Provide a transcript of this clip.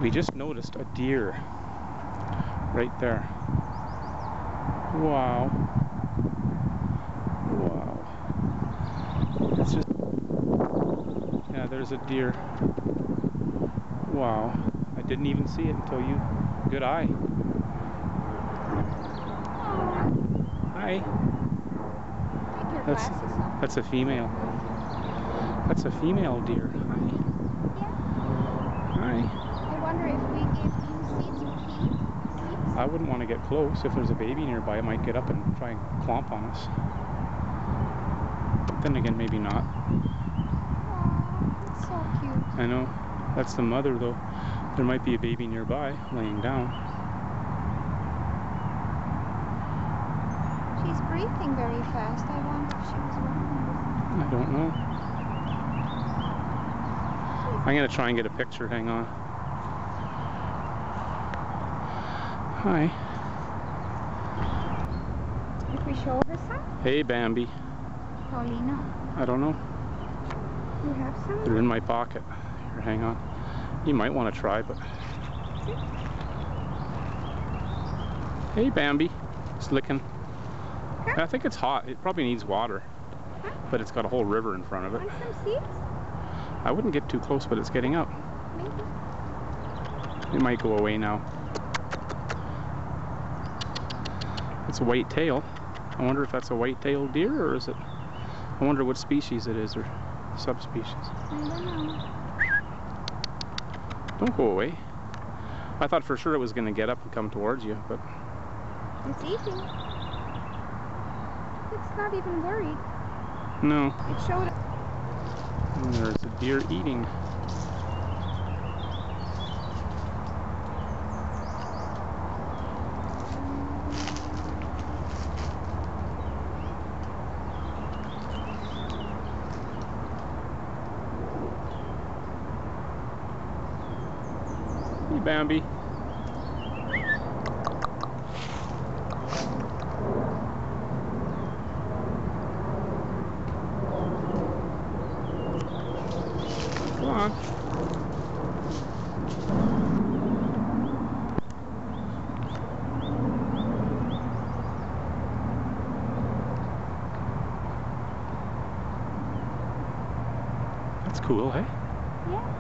We just noticed a deer right there. Wow. Wow. It's just, yeah, there's a deer. Wow. I didn't even see it until you. Good eye. Hi. That's a female. That's a female deer. Hi. Yeah. Hi. I wonder if we give you seeds or feed. I wouldn't want to get close. If there's a baby nearby, it might get up and try and clomp on us. Then again, maybe not. Aww, it's so cute. I know. That's the mother, though. There might be a baby nearby, laying down. She's breathing very fast. I wonder if she was running. I don't know. I'm going to try and get a picture. Hang on. Hi. If we show her some? Hey, Bambi. Paulina. I don't know. You have some? They're in my pocket. Here, hang on. You might want to try, but... Hey, Bambi. It's licking. Huh? I think it's hot. It probably needs water. Huh? But it's got a whole river in front of it. Want some seeds? I wouldn't get too close, but it's getting up. Maybe. It might go away now. It's a white tail. I wonder if that's a white-tailed deer, or is it... I wonder what species it is, or subspecies. I don't know. Don't go away. I thought for sure it was going to get up and come towards you, but... It's eating. It's not even worried. No. It showed up. And there's a deer eating. Hey, Bambi. Come on. That's cool, hey? Yeah.